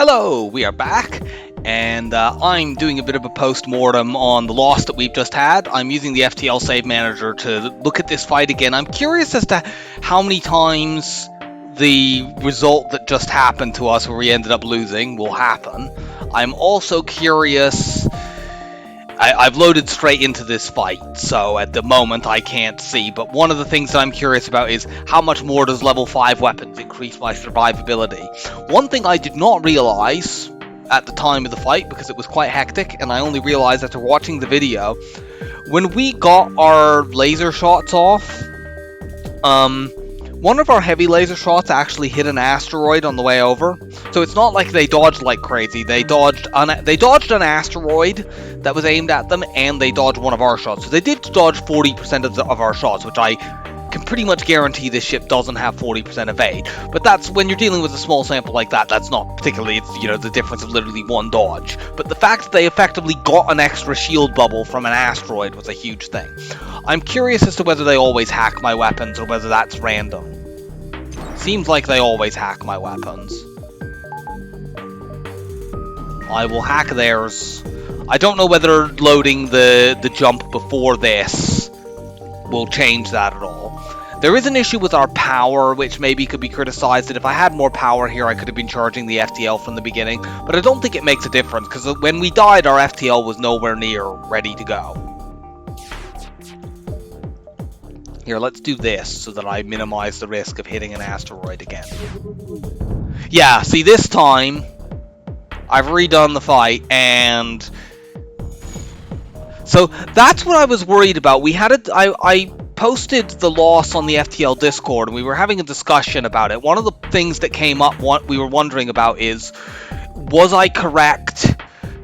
Hello, we are back, and I'm doing a bit of a post-mortem on the loss that we've just had. I'm using the FTL Save Manager to look at this fight again. I'm curious as to how many times the result that just happened to us, where we ended up losing, will happen. I'm also curious... I've loaded straight into this fight, so at the moment I can't see, but one of the things that I'm curious about is how much more does level 5 weapons increase my survivability. One thing I did not realize at the time of the fight, because it was quite hectic, and I only realized after watching the video, when we got our laser shots off, one of our heavy laser shots actually hit an asteroid on the way over. So it's not like they dodged like crazy. They dodged an asteroid that was aimed at them, and they dodged one of our shots. So they did dodge 40% of our shots, which I can pretty much guarantee this ship doesn't have 40% evade. But that's, when you're dealing with a small sample like that, that's not particularly, it's, you know, the difference of literally one dodge. But the fact that they effectively got an extra shield bubble from an asteroid was a huge thing. I'm curious as to whether they always hack my weapons or whether that's random. Seems like they always hack my weapons. I will hack theirs. I don't know whether loading the jump before this will change that at all. There is an issue with our power, which maybe could be criticized, that if I had more power here, I could have been charging the FTL from the beginning, but I don't think it makes a difference, because when we died, our FTL was nowhere near ready to go. Here, let's do this, so that I minimize the risk of hitting an asteroid again. Yeah, see, this time, I've redone the fight, and... So, that's what I was worried about. I posted the loss on the FTL Discord, and we were having a discussion about it. One of the things that came up, what we were wondering about is, was I correct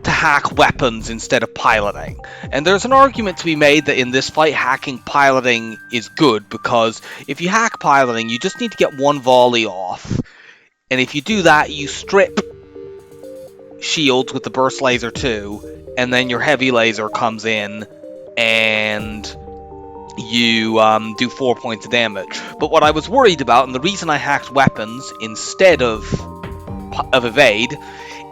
to hack weapons instead of piloting? And there's an argument to be made that in this fight, hacking piloting is good, because if you hack piloting, you just need to get one volley off. And if you do that, you strip shields with the burst laser too, and then your heavy laser comes in, and you do 4 points of damage. But what I was worried about, and the reason I hacked weapons instead of evade,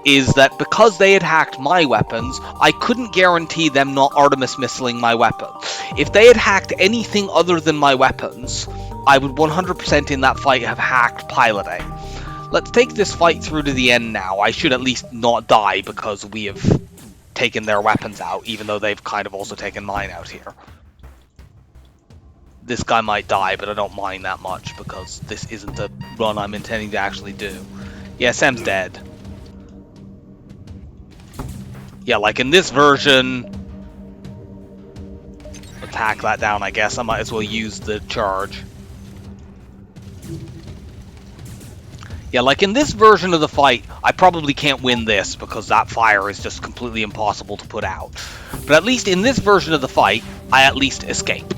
is that because they had hacked my weapons, I couldn't guarantee them not Artemis missiling my weapon. If they had hacked anything other than my weapons, I would 100% in that fight have hacked piloting. Let's take this fight through to the end now. I should at least not die because we have taken their weapons out, even though they've kind of also taken mine out here. This guy might die, but I don't mind that much because this isn't the run I'm intending to actually do. Yeah, Sam's dead. Yeah, like in this version... Let's hack that down, I guess. I might as well use the charge. Yeah, like in this version of the fight, I probably can't win this because that fire is just completely impossible to put out. But at least in this version of the fight, I at least escape.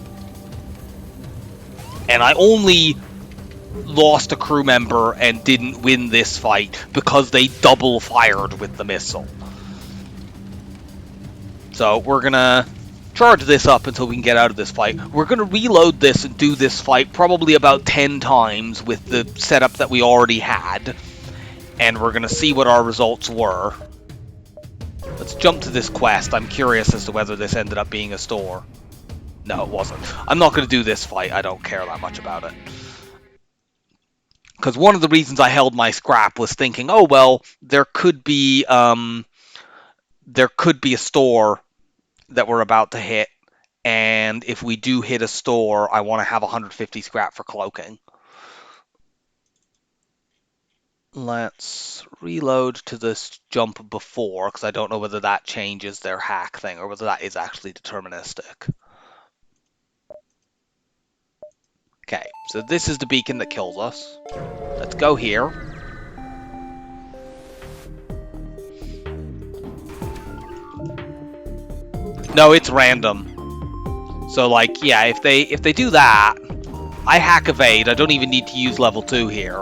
And I only lost a crew member and didn't win this fight because they double fired with the missile. So we're gonna charge this up until we can get out of this fight. We're gonna reload this and do this fight probably about 10 times with the setup that we already had. And we're gonna see what our results were. Let's jump to this quest. I'm curious as to whether this ended up being a store. No, it wasn't. I'm not gonna do this fight. I don't care that much about it. Because one of the reasons I held my scrap was thinking, oh well, there could be a store that we're about to hit, and if we do hit a store, I want to have 150 scrap for cloaking. Let's reload to this jump before, because I don't know whether that changes their hack thing, or whether that is actually deterministic. Okay, so this is the beacon that kills us. Let's go here. No, it's random. So, like, yeah, if they do that, I hack evade. I don't even need to use level 2 here.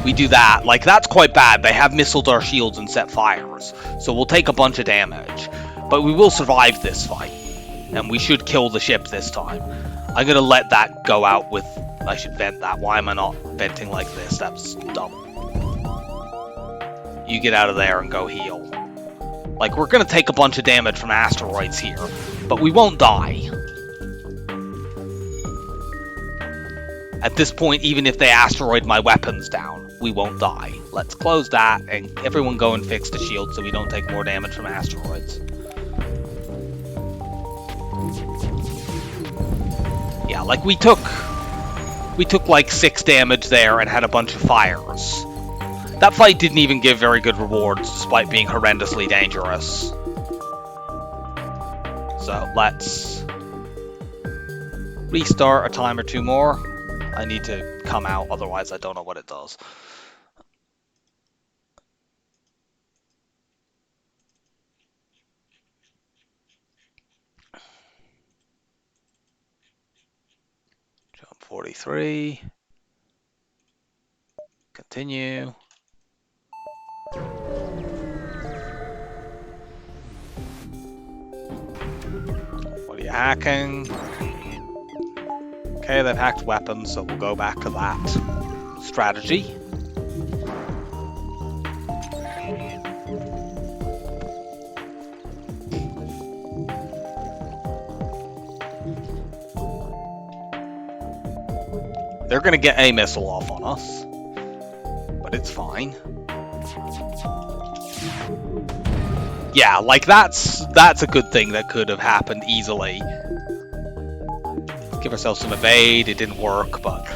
We do that. Like, that's quite bad. They have missiled our shields and set fires. So we'll take a bunch of damage. But we will survive this fight. and we should kill the ship this time. I'm gonna let that go out with... I should vent that. Why am I not venting like this? That's dumb. You get out of there and go heal. Like, we're gonna take a bunch of damage from asteroids here, but we won't die. At this point, even if they asteroid my weapons down, we won't die. Let's close that, and everyone go and fix the shield so we don't take more damage from asteroids. Yeah, like we took like 6 damage there and had a bunch of fires. That fight didn't even give very good rewards despite being horrendously dangerous. So let's restart a time or two more. I need to come out, otherwise I don't know what it does. Jump 43. Continue. What are you hacking? Okay, they've hacked weapons, so we'll go back to that strategy. They're gonna get a missile off on us, but it's fine. Yeah, like that's a good thing that could have happened easily. Give ourselves some evade, it didn't work, but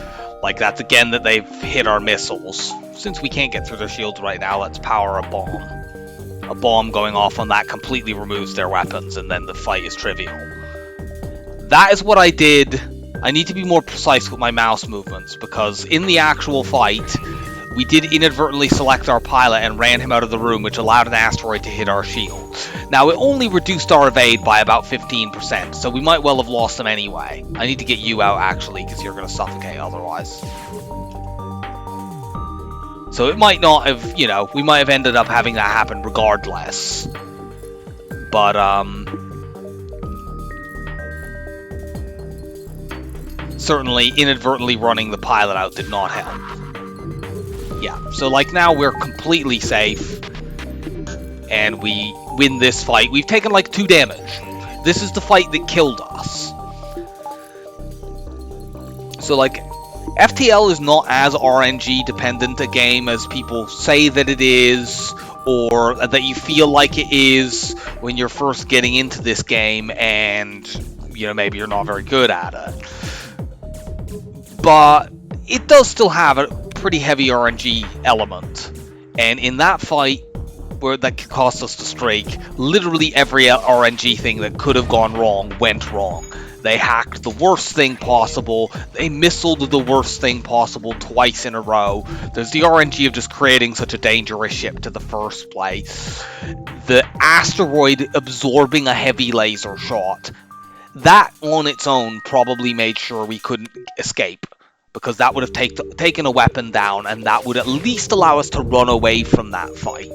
like that's again that they've hit our missiles. Since we can't get through their shields right now, let's power a bomb. A bomb going off on that completely removes their weapons, and then the fight is trivial. That is what I did. I need to be more precise with my mouse movements, because in the actual fight, we did inadvertently select our pilot and ran him out of the room, which allowed an asteroid to hit our shield. Now, it only reduced our evade by about 15%, so we might well have lost them anyway. I need to get you out, actually, because you're going to suffocate otherwise. So it might not have, you know, we might have ended up having that happen regardless. But, certainly inadvertently running the pilot out did not help. Yeah, so like now we're completely safe, and we win this fight. We've taken like 2 damage. This is the fight that killed us. So like, FTL is not as RNG dependent a game as people say that it is, or that you feel like it is when you're first getting into this game and, you know, maybe you're not very good at it. But it does still have a pretty heavy RNG element, and in that fight where that cost us the streak, literally every RNG thing that could have gone wrong went wrong. They hacked the worst thing possible, they missiled the worst thing possible twice in a row. There's the RNG of just creating such a dangerous ship to the first place. The asteroid absorbing a heavy laser shot. That on its own probably made sure we couldn't escape, because that would have taken a weapon down, and that would at least allow us to run away from that fight.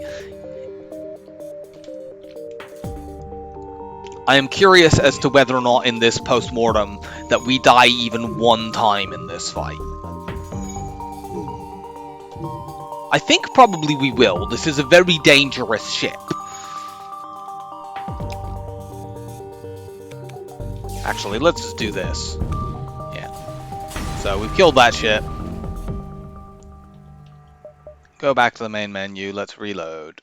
I am curious as to whether or not in this post-mortem that we die even 1 time in this fight. I think probably we will. This is a very dangerous ship. Actually, let's just do this. Yeah. So we've killed that ship. Go back to the main menu. Let's reload.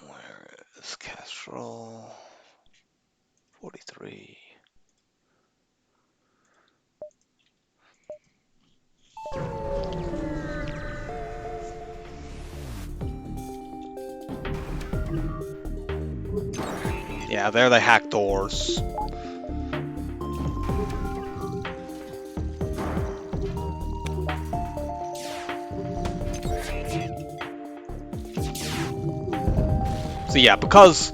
Where is Kestrel? 43. Yeah, there they hack doors. So yeah, because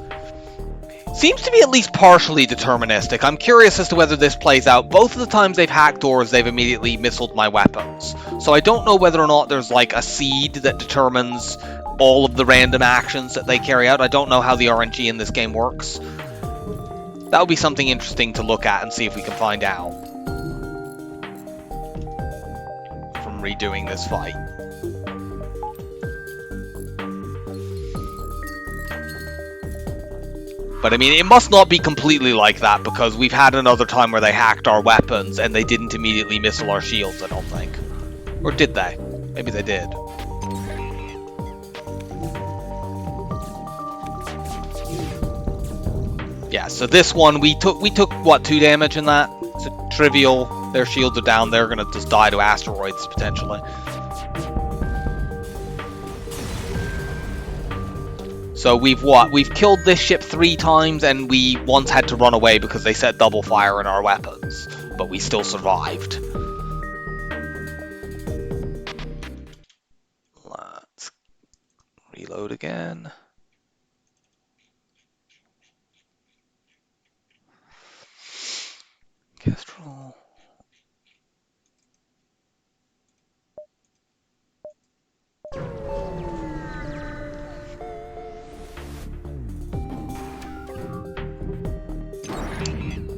Seems to be at least partially deterministic. I'm curious as to whether this plays out. Both of the times they've hacked doors, they've immediately missiled my weapons. So I don't know whether or not there's like a seed that determines all of the random actions that they carry out. I don't know how the RNG in this game works. That would be something interesting to look at and see if we can find out from redoing this fight. But I mean, it must not be completely like that, because we've had another time where they hacked our weapons and they didn't immediately missile our shields, I don't think. Or did they? Maybe they did. Yeah, so this one, we took what, 2 damage in that? It's a trivial. Their shields are down. They're going to just die to asteroids, potentially. So we've killed this ship 3 times, and we once had to run away because they set double fire in our weapons. But we still survived. Let's reload again. Kestrel.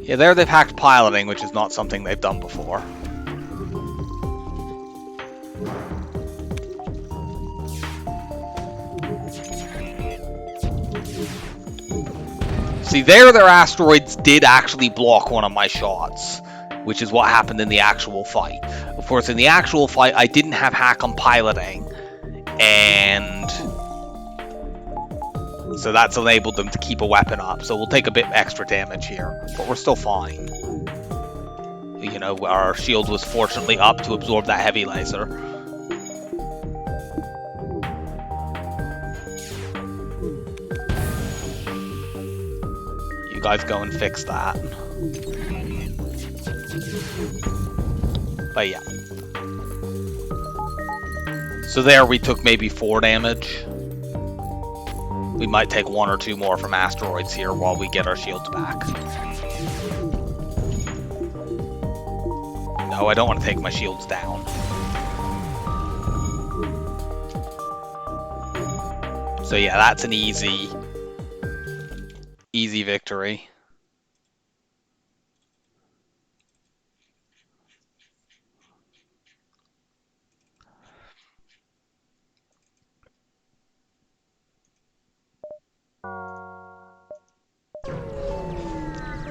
Yeah, there they've hacked piloting, which is not something they've done before. See, their asteroids did actually block one of my shots, which is what happened in the actual fight. Of course, in the actual fight, I didn't have hack on piloting, and so that's enabled them to keep a weapon up. So we'll take a bit extra damage here, but we're still fine. You know, our shield was fortunately up to absorb that heavy laser. You guys go and fix that. But yeah. So there we took maybe 4 damage. We might take 1 or 2 more from asteroids here while we get our shields back. No, I don't want to take my shields down. So yeah, that's an easy victory.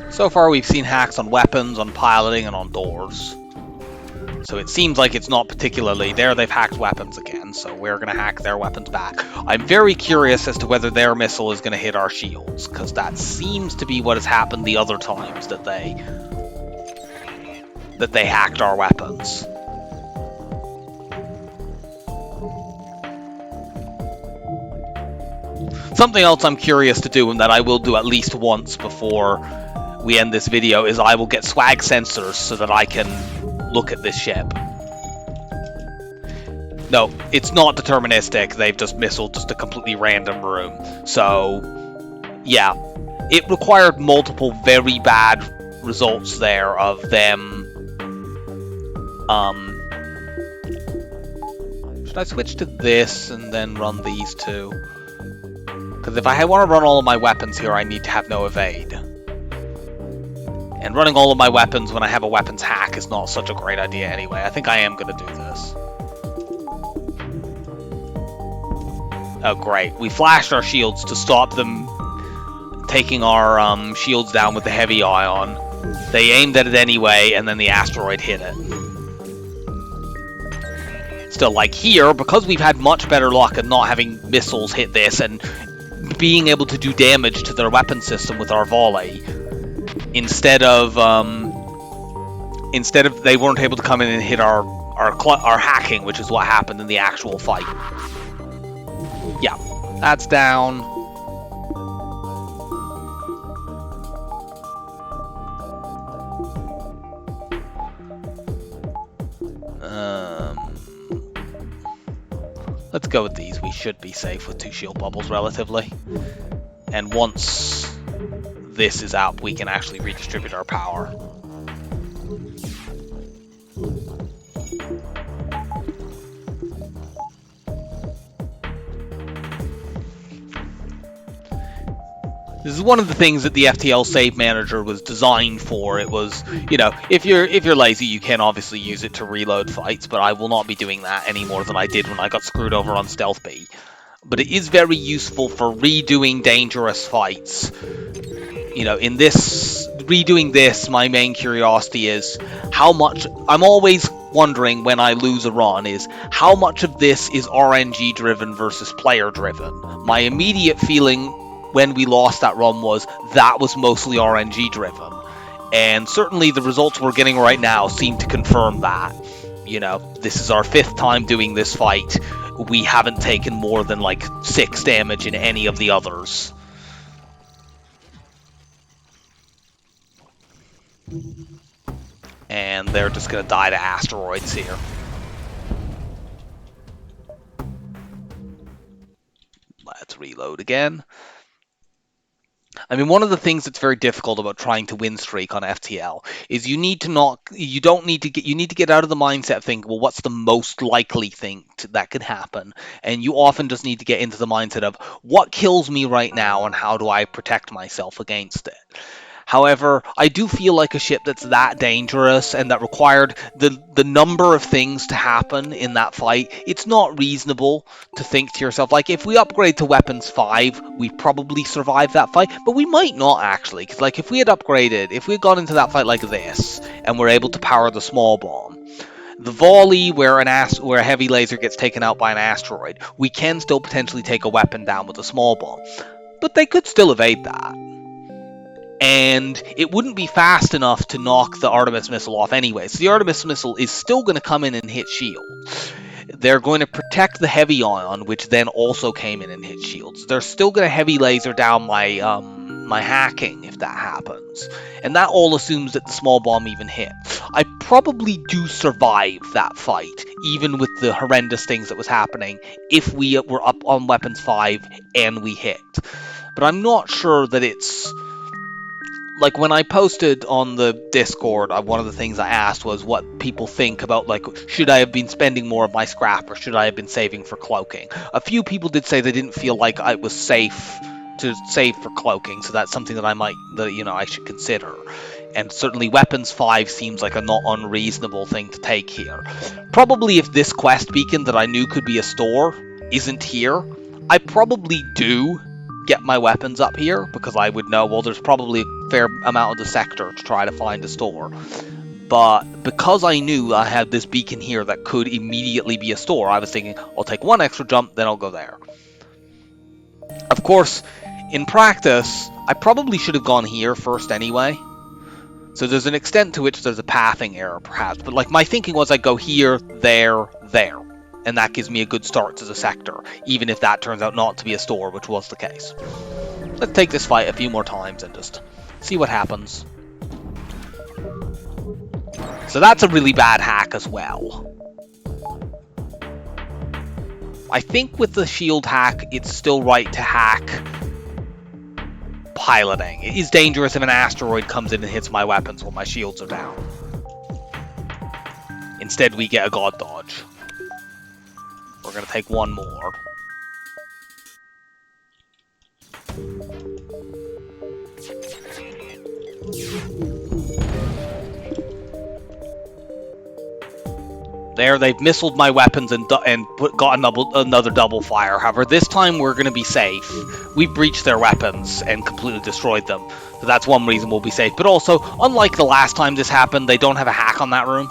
So far we've seen hacks on weapons, on piloting, and on doors. So it seems like it's not particularly... There they've hacked weapons again, so we're going to hack their weapons back. I'm very curious as to whether their missile is going to hit our shields, because that seems to be what has happened the other times that they hacked our weapons. Something else I'm curious to do, and that I will do at least once before we end this video, is I will get swag sensors so that I can look at this ship. No, it's not deterministic. They've just missiled just a completely random room. So, yeah. It required multiple very bad results there of them... Should I switch to this and then run these two? Because if I want to run all of my weapons here, I need to have no evade. And running all of my weapons when I have a weapons hack is not such a great idea anyway. I think I am going to do this. Oh, great. We flashed our shields to stop them taking our shields down with the heavy ion. They aimed at it anyway, and then the asteroid hit it. Still, like here, because we've had much better luck at not having missiles hit this and being able to do damage to their weapon system with our volley, instead of they weren't able to come in and hit our hacking, which is what happened in the actual fight. Yeah, that's down. Let's go with these. We should be safe with 2 shield bubbles relatively. And once this is up, we can actually redistribute our power. This is one of the things that the FTL Save Manager was designed for. It was, you know, if you're lazy, you can obviously use it to reload fights, but I will not be doing that any more than I did when I got screwed over on Stealth B. But it is very useful for redoing dangerous fights. You know, in this, redoing this, my main curiosity is how much, I'm always wondering when I lose a run is how much of this is RNG driven versus player driven. My immediate feeling when we lost that run was that was mostly RNG driven. And certainly the results we're getting right now seem to confirm that. You know, this is our 5th time doing this fight. We haven't taken more than like 6 damage in any of the others. And they're just going to die to asteroids here. Let's reload again. I mean, one of the things that's very difficult about trying to win streak on FTL is you need to get out of the mindset of thinking, well, what's the most likely thing that could happen? And you often just need to get into the mindset of what kills me right now and how do I protect myself against it? However, I do feel like a ship that's that dangerous and that required the number of things to happen in that fight, it's not reasonable to think to yourself, like, if we upgrade to weapons 5, we probably survive that fight, but we might not actually, because, like, if we had gone into that fight like this, and we're able to power the small bomb, the volley where a heavy laser gets taken out by an asteroid, we can still potentially take a weapon down with a small bomb, but they could still evade that. And it wouldn't be fast enough to knock the Artemis missile off anyway. So the Artemis missile is still going to come in and hit shields. They're going to protect the heavy ion, which then also came in and hit shields. They're still going to heavy laser down my hacking if that happens. And that all assumes that the small bomb even hit. I probably do survive that fight, even with the horrendous things that was happening, if we were up on weapons 5 and we hit. But I'm not sure that it's... Like, when I posted on the Discord, one of the things I asked was what people think about, like, should I have been spending more of my scrap or should I have been saving for cloaking? A few people did say they didn't feel like it was safe to save for cloaking, so that's something that I should consider. And certainly weapons 5 seems like a not unreasonable thing to take here. Probably if this quest beacon that I knew could be a store isn't here, I probably do get my weapons up here, because I would know, well, there's probably a fair amount of the sector to try to find a store. But because I knew I had this beacon here that could immediately be a store, I was thinking, I'll take one extra jump, then I'll go there. Of course, in practice, I probably should have gone here first anyway. So there's an extent to which there's a pathing error, perhaps. But, like, my thinking was I'd go here, there, there. And that gives me a good start to the sector, even if that turns out not to be a store, which was the case. Let's take this fight a few more times and just see what happens. So that's a really bad hack as well. I think with the shield hack, it's still right to hack piloting. It is dangerous if an asteroid comes in and hits my weapons while my shields are down. Instead, we get a god dodge. We're going to take one more. There, they've missiled my weapons and got another double fire. However, this time we're going to be safe. We've breached their weapons and completely destroyed them. So that's one reason we'll be safe. But also, unlike the last time this happened, they don't have a hack on that room.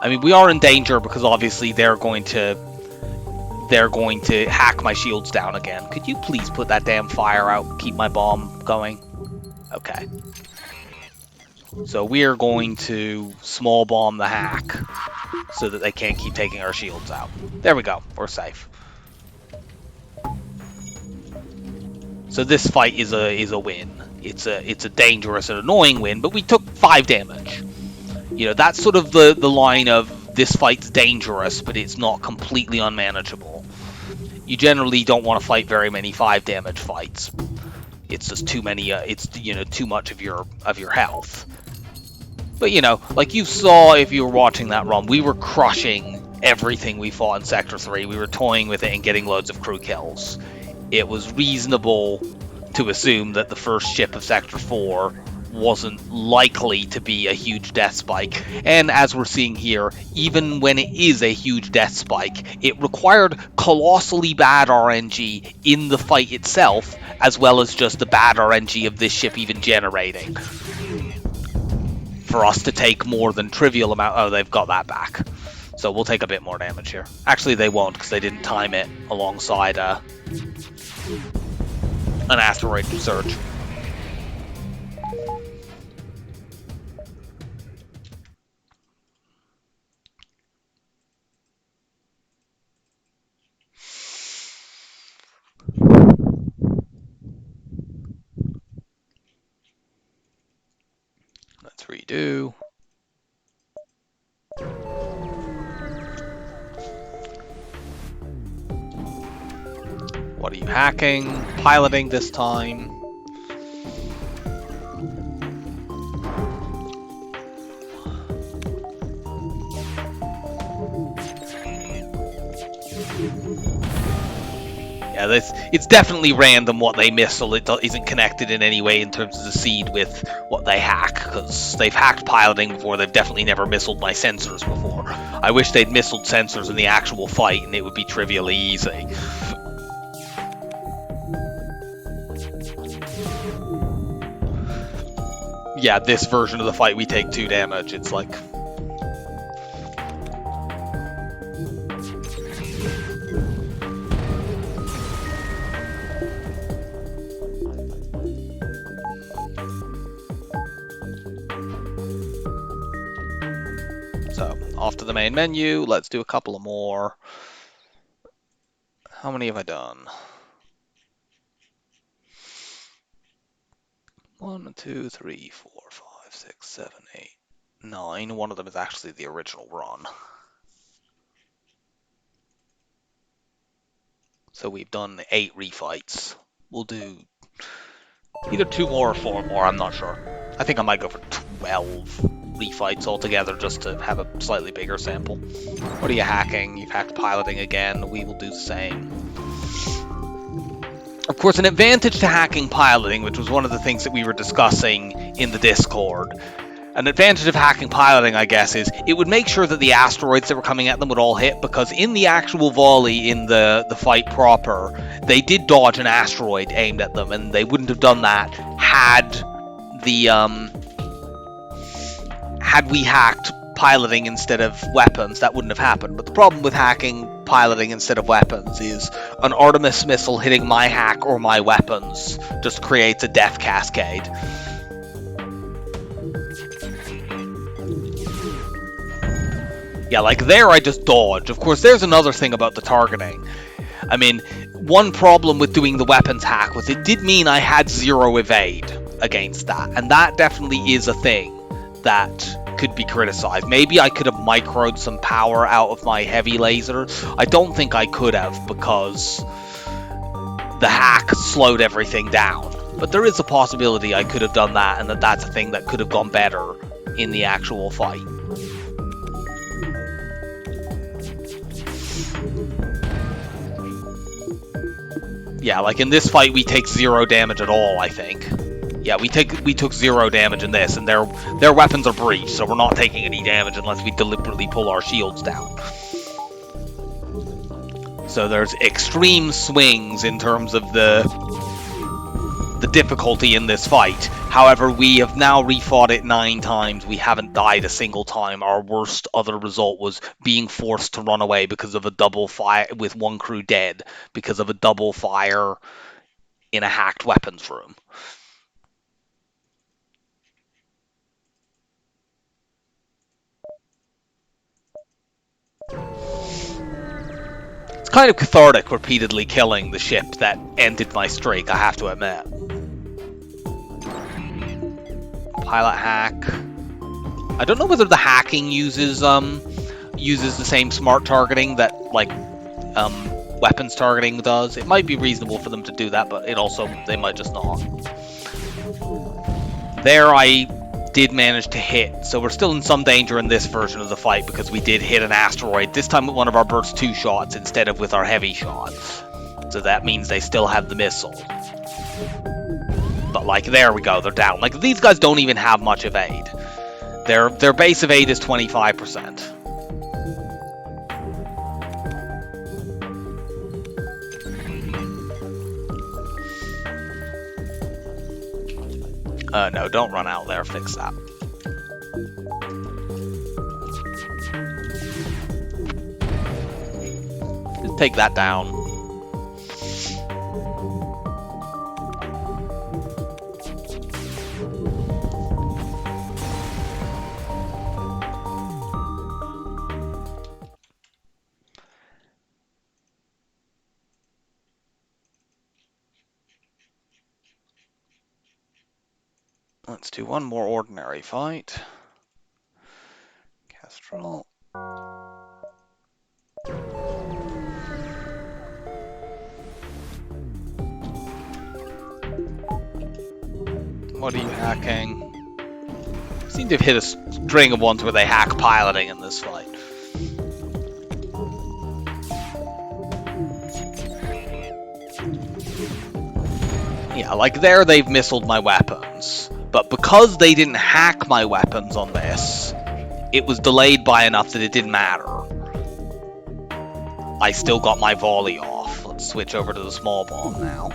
I mean, we are in danger because obviously they're going to hack my shields down again. Could you please put that damn fire out? Keep my bomb going. Okay. So we're going to small bomb the hack so that they can't keep taking our shields out. There we go. We're safe. So this fight is a win. It's a dangerous and annoying win, but we took 5 damage. You know, that's sort of the line of this fight's dangerous, but it's not completely unmanageable. You generally don't want to fight very many 5 damage fights. it's just too many. It's too much of your health. But like you saw if you were watching that run, we were crushing everything we fought in Sector 3. We were toying with it and getting loads of crew kills. It was reasonable to assume that the first ship of Sector 4 wasn't likely to be a huge death spike. And as we're seeing here, even when it is a huge death spike, it required colossally bad RNG in the fight itself, as well as just the bad RNG of this ship even generating, for us to take more than trivial amount. Oh, they've got that back. So we'll take a bit more damage here. Actually, they won't, because they didn't time it alongside an asteroid surge. Let's redo. What are you hacking? Piloting this time. Yeah, it's definitely random what they missile. It isn't connected in any way in terms of the seed with what they hack, because they've hacked piloting before. They've definitely never missiled my sensors before. I wish they'd missiled sensors in the actual fight, and it would be trivially easy. Yeah, this version of the fight, we take 2 damage. It's like... So, off to the main menu. Let's do a couple of more. How many have I done? 1, 2, 3, 4, 5, 6, 7, 8, 9. One of them is actually the original run. So we've done 8 refights. We'll do either 2 more or 4 more, I'm not sure. I think I might go for 12 refights altogether just to have a slightly bigger sample. What are you hacking? You've hacked piloting again. We will do the same. Of course, an advantage to hacking piloting, which was one of the things that we were discussing in the Discord, an advantage of hacking piloting, I guess, is it would make sure that the asteroids that were coming at them would all hit, because in the actual volley in the fight proper, they did dodge an asteroid aimed at them, and they wouldn't have done that had we hacked piloting instead of weapons. That wouldn't have happened. But the problem with hacking piloting instead of weapons is an Artemis missile hitting my hack or my weapons just creates a death cascade. Yeah, like there I just dodge. Of course, there's another thing about the targeting. I mean, one problem with doing the weapons hack was it did mean I had 0 evade against that. And that definitely is a thing that could be criticized. Maybe I could have microed some power out of my heavy laser. I don't think I could have, because the hack slowed everything down. But there is a possibility I could have done that, and that's a thing that could have gone better in the actual fight. Yeah, like in this fight we take 0 damage at all, I think. Yeah, we took 0 damage in this, and their weapons are breached, so we're not taking any damage unless we deliberately pull our shields down. So there's extreme swings in terms of the difficulty in this fight. However, we have now refought it 9 times. We haven't died a single time. Our worst other result was being forced to run away because of a double fire, with 1 crew dead because of a double fire in a hacked weapons room. It's kind of cathartic repeatedly killing the ship that ended my streak, I have to admit. Pilot hack. I don't know whether the hacking uses the same smart targeting that, like, weapons targeting does. It might be reasonable for them to do that, but they might just not. There I did manage to hit, so we're still in some danger in this version of the fight because we did hit an asteroid, this time with one of our Burst 2 shots instead of with our heavy shots. So that means they still have the missile. But like, there we go, they're down. Like, these guys don't even have much evade. Their base evade is 25%. No, don't run out there, fix that. Just take that down. Let's do one more ordinary fight. Kestrel. What are you hacking? Seem to have hit a string of ones where they hack piloting in this fight. Yeah, like there they've missiled my weapons. But because they didn't hack my weapons on this, it was delayed by enough that it didn't matter. I still got my volley off. Let's switch over to the small bomb now.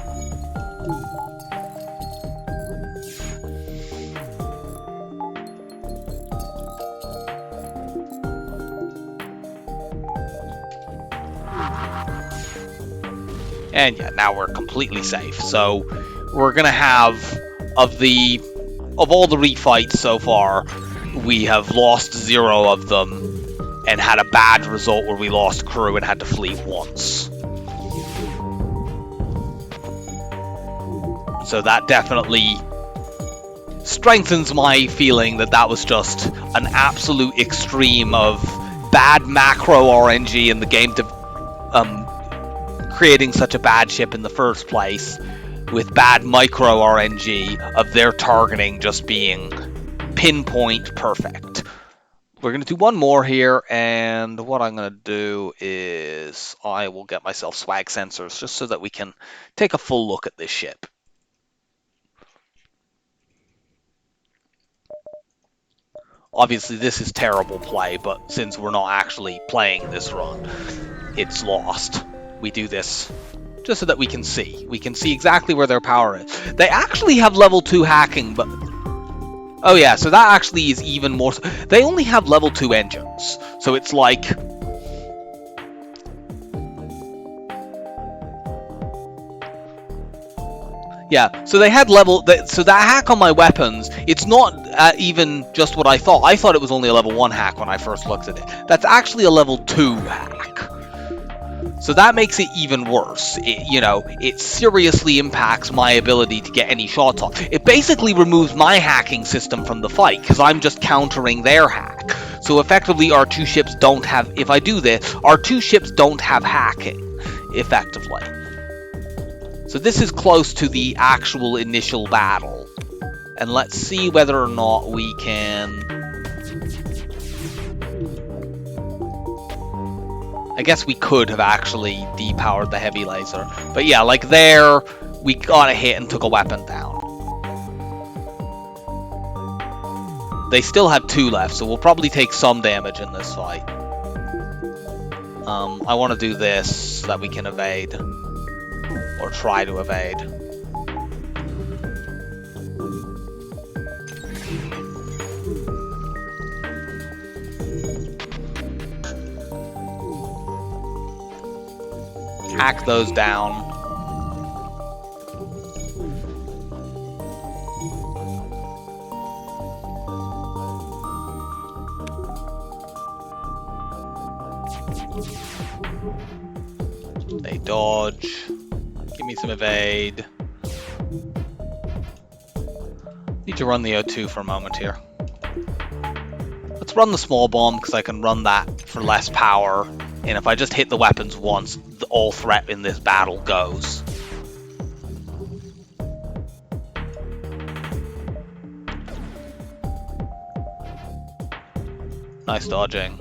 And yeah, now we're completely safe. So we're gonna have, of all the refights so far, we have lost 0 of them and had a bad result where we lost crew and had to flee once. So that definitely strengthens my feeling that that was just an absolute extreme of bad macro RNG in the game creating such a bad ship in the first place, with bad micro RNG of their targeting just being pinpoint perfect. We're going to do one more here, and what I'm going to do is I will get myself swag sensors just so that we can take a full look at this ship. Obviously this is terrible play, but since we're not actually playing this run, it's lost. We do this just so that we can see. We can see exactly where their power is. They actually have level 2 hacking, but... Oh yeah, so that actually is even more... They only have level 2 engines. So it's like... Yeah, so they had level... So that hack on my weapons, it's not even just what I thought. I thought it was only a level 1 hack when I first looked at it. That's actually a level 2 hack. So that makes it even worse. It seriously impacts my ability to get any shots off. It basically removes my hacking system from the fight, because I'm just countering their hack. So effectively our 2 ships don't have... If I do this, our 2 ships don't have hacking, effectively. So this is close to the actual initial battle. And let's see whether or not we can... I guess we could have actually depowered the heavy laser. But yeah, like there, we got a hit and took a weapon down. They still have 2 left, so we'll probably take some damage in this fight. I want to do this so that we can evade. Or try to evade. Hack those down. They dodge. Give me some evade. Need to run the O2 for a moment here. Let's run the small bomb because I can run that for less power. And if I just hit the weapons once, all threat in this battle goes. Nice dodging.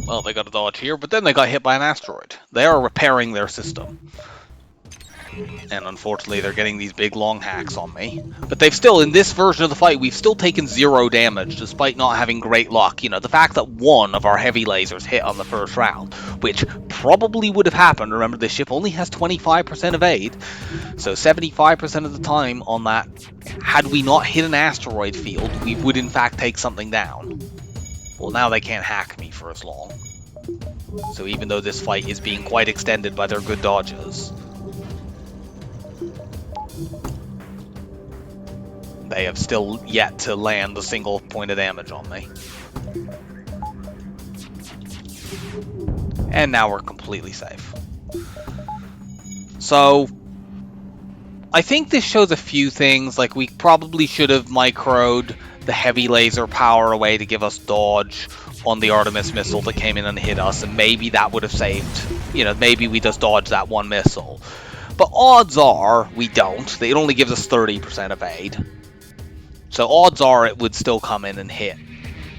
Well, they got a dodge here, but then they got hit by an asteroid. They are repairing their system. And unfortunately, they're getting these big long hacks on me. But they've still, in this version of the fight, we've still taken 0 damage, despite not having great luck. You know, the fact that 1 of our heavy lasers hit on the first round, which probably would have happened. Remember, this ship only has 25% evade, so 75% of the time on that, had we not hit an asteroid field, we would in fact take something down. Well, now they can't hack me for as long. So even though this fight is being quite extended by their good dodges, they have still yet to land a single point of damage on me. And now we're completely safe. So, I think this shows a few things. Like, we probably should have microed the heavy laser power away to give us dodge on the Artemis missile that came in and hit us, and maybe that would have saved, you know, maybe we just dodged that one missile. But odds are we don't. It only gives us 30% evade. So odds are it would still come in and hit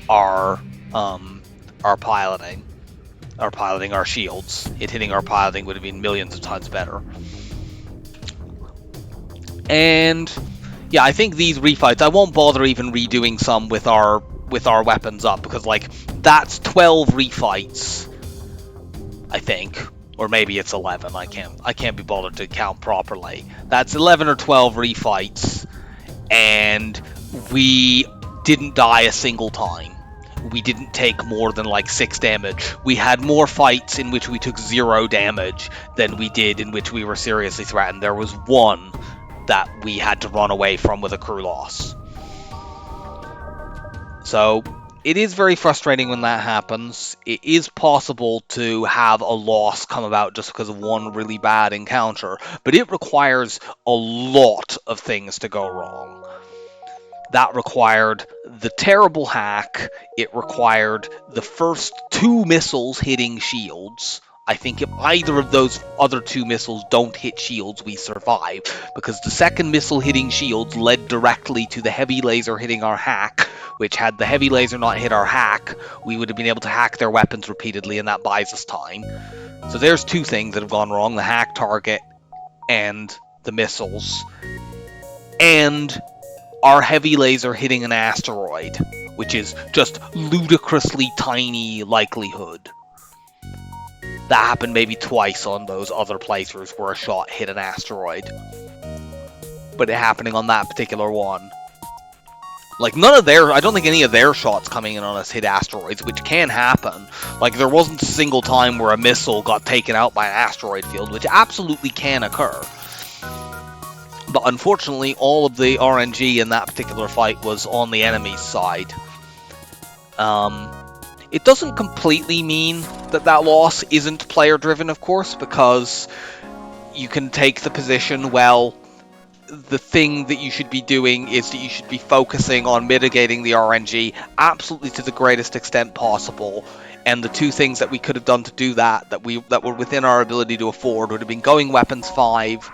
our piloting. Our shields. Hitting our piloting would have been millions of times better. And yeah, I think these refights, I won't bother even redoing some with our weapons up, because like that's 12 refights, I think, or maybe it's 11. I can't be bothered to count properly. That's 11 or 12 refights, and we didn't die a single time. We didn't take more than like 6 damage. We had more fights in which we took 0 damage than we did in which we were seriously threatened. There was one that we had to run away from with a crew loss. So it is very frustrating when that happens. It is possible to have a loss come about just because of one really bad encounter, but it requires a lot of things to go wrong. That required the terrible hack. It required the first 2 missiles hitting shields. I think if either of those other 2 missiles don't hit shields, we survive, because the second missile hitting shields led directly to the heavy laser hitting our hack, which had the heavy laser not hit our hack, we would have been able to hack their weapons repeatedly, and that buys us time. So there's 2 things that have gone wrong: the hack target and the missiles. And our heavy laser hitting an asteroid, which is just ludicrously tiny likelihood. That happened maybe twice on those other playthroughs where a shot hit an asteroid. But it happening on that particular one. Like, I don't think any of their shots coming in on us hit asteroids, which can happen. Like, there wasn't a single time where a missile got taken out by an asteroid field, which absolutely can occur. But unfortunately, all of the RNG in that particular fight was on the enemy's side. It doesn't completely mean that loss isn't player-driven, of course, because you can take the position, well, the thing that you should be doing is that you should be focusing on mitigating the RNG absolutely to the greatest extent possible. And the 2 things that we could have done to do that were within our ability to afford would have been going weapons 5,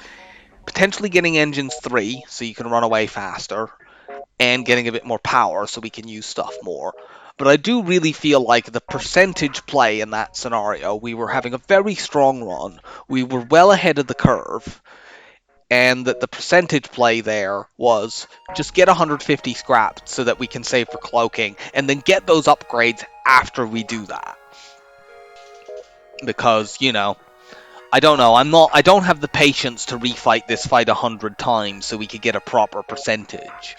potentially getting engines 3 so you can run away faster, and getting a bit more power so we can use stuff more. But I do really feel like the percentage play in that scenario, we were having a very strong run, we were well ahead of the curve, and that the percentage play there was just get 150 scrapped so that we can save for cloaking, and then get those upgrades after we do that. Because, you know, I don't know. I don't have the patience to refight this fight 100 times so we could get a proper percentage.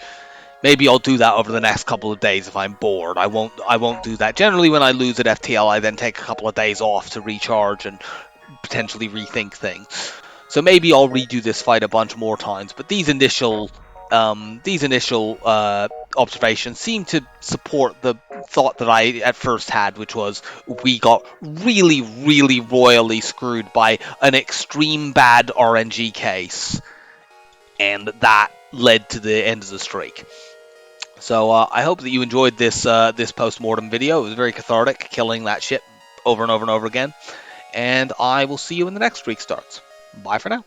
Maybe I'll do that over the next couple of days if I'm bored. I won't do that. Generally, when I lose at FTL, I then take a couple of days off to recharge and potentially rethink things. So maybe I'll redo this fight a bunch more times. But these initial observations seem to support the thought that I at first had, which was we got really, really royally screwed by an extreme bad RNG case, and that led to the end of the streak. So I hope that you enjoyed this post-mortem video. It was very cathartic, killing that shit over and over and over again. And I will see you when the next streak starts. Bye for now.